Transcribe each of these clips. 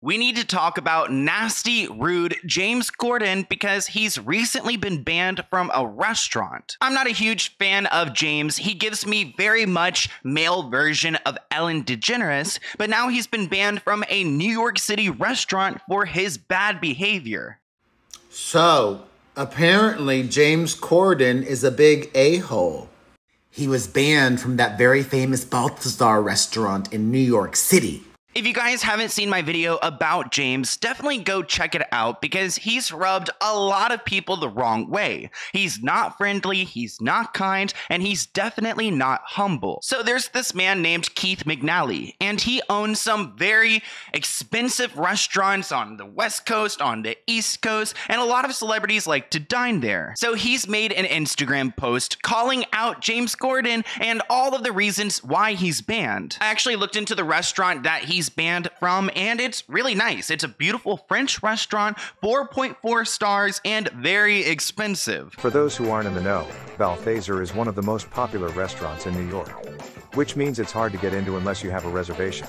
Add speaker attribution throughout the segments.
Speaker 1: We need to talk about nasty, rude James Corden because he's recently been banned from a restaurant. I'm not a huge fan of James. He gives me very much male version of Ellen DeGeneres, but now he's been banned from a New York City restaurant for his bad behavior.
Speaker 2: So, apparently James Corden is a big a-hole. He was banned from that very famous Balthazar restaurant in New York City.
Speaker 1: If you guys haven't seen my video about James, definitely go check it out because he's rubbed a lot of people the wrong way. He's not friendly, he's not kind, and he's definitely not humble. So there's this man named Keith McNally, and he owns some very expensive restaurants on the West Coast, on the East Coast, and a lot of celebrities like to dine there. So he's made an Instagram post calling out James Corden and all of the reasons why he's banned. I actually looked into the restaurant that he's banned from, and it's really nice. It's a beautiful French restaurant, 4.4 stars, and very expensive.
Speaker 3: For those who aren't in the know, Balthazar is one of the most popular restaurants in New York, which means it's hard to get into unless you have a reservation.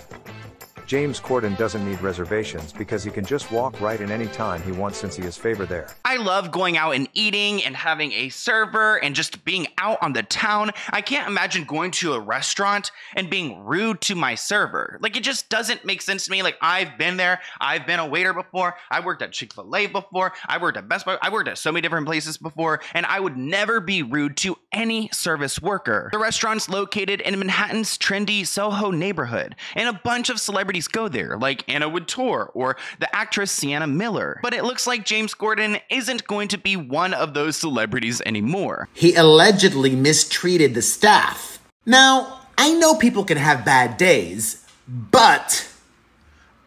Speaker 3: James Corden doesn't need reservations because he can just walk right in any time he wants since he is favored there.
Speaker 1: I love going out and eating and having a server and just being out on the town. I can't imagine going to a restaurant and being rude to my server. Like, it just doesn't make sense to me. Like, I've been there. I've been a waiter before. I worked at Chick-fil-A before. I worked at Best Buy. I worked at so many different places before, and I would never be rude to any service worker. The restaurant's located in Manhattan's trendy Soho neighborhood, and a bunch of celebrities go there, like Anna Wintour or the actress Sienna Miller. But it looks like James Corden isn't going to be one of those celebrities anymore.
Speaker 2: He allegedly mistreated the staff. Now, I know people can have bad days, but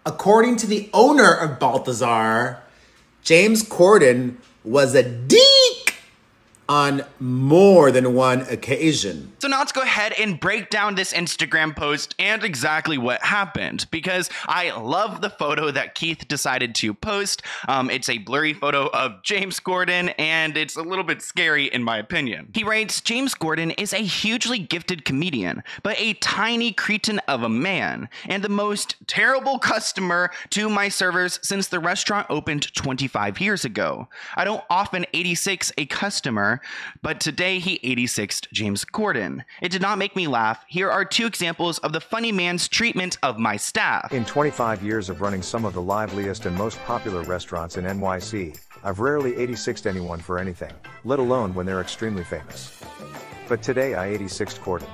Speaker 2: according to the owner of Balthazar, James Corden was a deek on more than one occasion.
Speaker 1: So now let's go ahead and break down this Instagram post and exactly what happened, because I love the photo that Keith decided to post. It's a blurry photo of James Corden, and it's a little bit scary in my opinion. He writes, James Corden is a hugely gifted comedian, but a tiny cretin of a man, and the most terrible customer to my servers since the restaurant opened 25 years ago. I don't often 86 a customer, but today he 86'd James Corden. It did not make me laugh. Here are two examples of the funny man's treatment of my staff.
Speaker 3: In 25 years of running some of the liveliest and most popular restaurants in NYC, I've rarely 86'd anyone for anything, let alone when they're extremely famous. But today I 86'd Corden.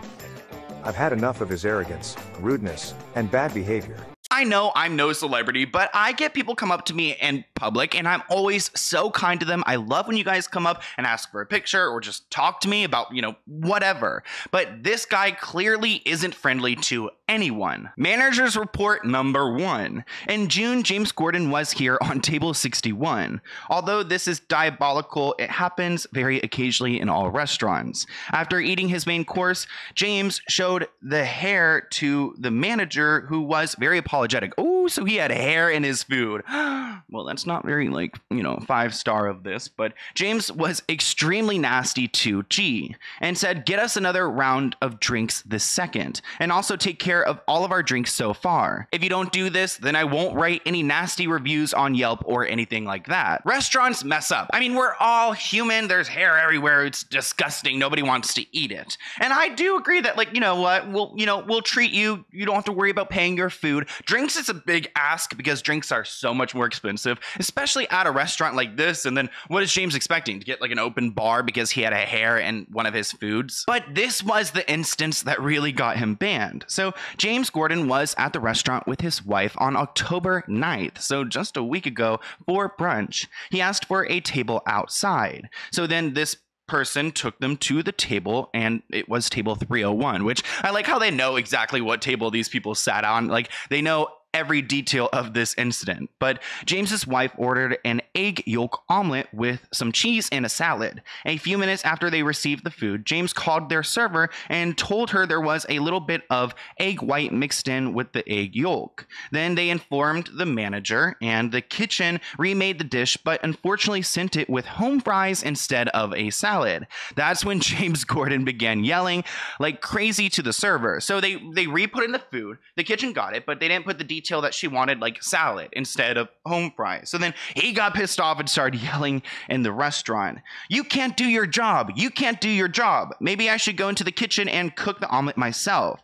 Speaker 3: I've had enough of his arrogance, rudeness, and bad behavior.
Speaker 1: I know I'm no celebrity, but I get people come up to me in public and I'm always so kind to them. I love when you guys come up and ask for a picture or just talk to me about, whatever. But this guy clearly isn't friendly to anyone. Managers report number 1. In June, James Corden was here on table 61. Although this is diabolical, it happens very occasionally in all restaurants. After eating his main course, James showed the hair to the manager, who was very apologetic. Oh, so he had hair in his food. Well, that's not very, 5-star of this, but James was extremely nasty to G and said, get us another round of drinks this second, and also take care of all of our drinks so far. If you don't do this, then I won't write any nasty reviews on Yelp or anything like that. Restaurants mess up. I mean, we're all human. There's hair everywhere. It's disgusting. Nobody wants to eat it. And I do agree that, we'll treat you. You don't have to worry about paying your food. Drinks is a big ask because drinks are so much more expensive, especially at a restaurant like this. And then what is James expecting? To get an open bar because he had a hair in one of his foods? But this was the instance that really got him banned. So James Corden was at the restaurant with his wife on October 9th, so just a week ago, for brunch. He asked for a table outside. So then this person took them to the table, and it was table 301, which I like how they know exactly what table these people sat on. They know every detail of this incident, but James's wife ordered an egg yolk omelet with some cheese and a salad. A few minutes after they received the food, James called their server and told her there was a little bit of egg white mixed in with the egg yolk. Then they informed the manager, and the kitchen remade the dish, but unfortunately sent it with home fries instead of a salad. That's when James Corden began yelling like crazy to the server. So they re-put in the food. The kitchen got it, but they didn't put the detail that she wanted, like salad instead of home fries. So then he got pissed off and started yelling in the restaurant, "You can't do your job. You can't do your job. Maybe I should go into the kitchen and cook the omelet myself."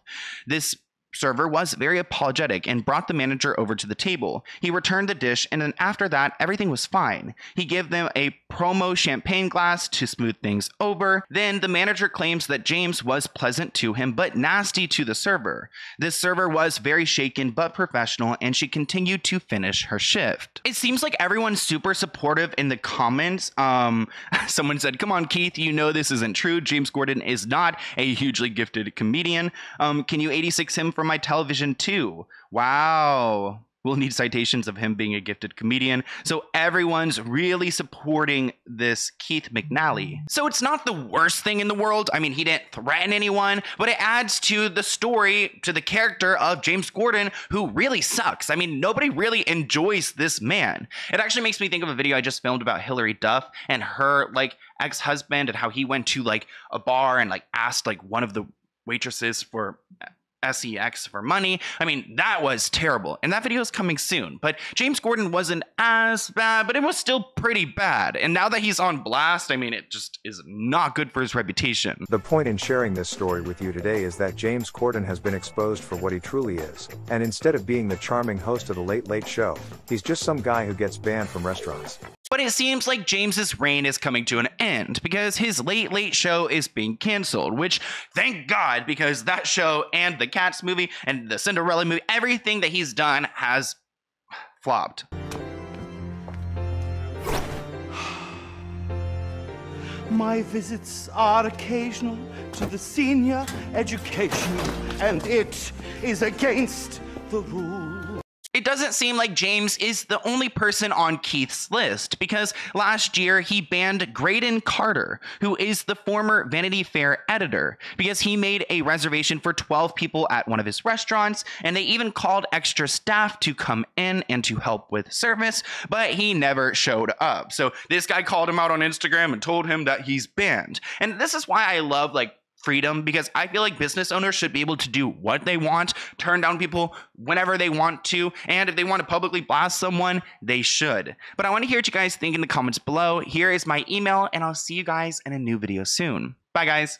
Speaker 1: This server was very apologetic and brought the manager over to the table. He returned the dish, and then after that, everything was fine. He gave them a promo champagne glass to smooth things over. Then the manager claims that James was pleasant to him but nasty to the server. This server was very shaken but professional, and she continued to finish her shift. It seems like everyone's super supportive in the comments. Someone said, "Come on, Keith, you know this isn't true. James Corden is not a hugely gifted comedian. Can you 86 him for my television too?" Wow. We'll need citations of him being a gifted comedian. So everyone's really supporting this Keith McNally. So it's not the worst thing in the world. I mean, he didn't threaten anyone, but it adds to the story, to the character of James Corden, who really sucks. I mean, nobody really enjoys this man. It actually makes me think of a video I just filmed about Hillary Duff and her like ex-husband, and how he went to like a bar and like asked like one of the waitresses for sex for money. I mean, that was terrible, and that video is coming soon. But James Corden wasn't as bad, but it was still pretty bad. And now that he's on blast, I mean, it just is not good for his reputation.
Speaker 3: The point in sharing this story with you today is that James Corden has been exposed for what he truly is, and instead of being the charming host of the Late Late Show, he's just some guy who gets banned from restaurants.
Speaker 1: But it seems like James's reign is coming to an end because his Late Late Show is being canceled, which thank God, because that show and the Cats movie and the Cinderella movie, everything that he's done has flopped.
Speaker 4: My visits are occasional to the senior education, and it is against the rules.
Speaker 1: It doesn't seem like James is the only person on Keith's list, because last year he banned Graydon Carter, who is the former Vanity Fair editor, because he made a reservation for 12 people at one of his restaurants, and they even called extra staff to come in and to help with service, but he never showed up. So this guy called him out on Instagram and told him that he's banned. And this is why I love like freedom, because I feel like business owners should be able to do what they want, turn down people whenever they want to, and if they want to publicly blast someone, they should. But I want to hear what you guys think in the comments below. Here is my email, and I'll see you guys in a new video soon. Bye, guys.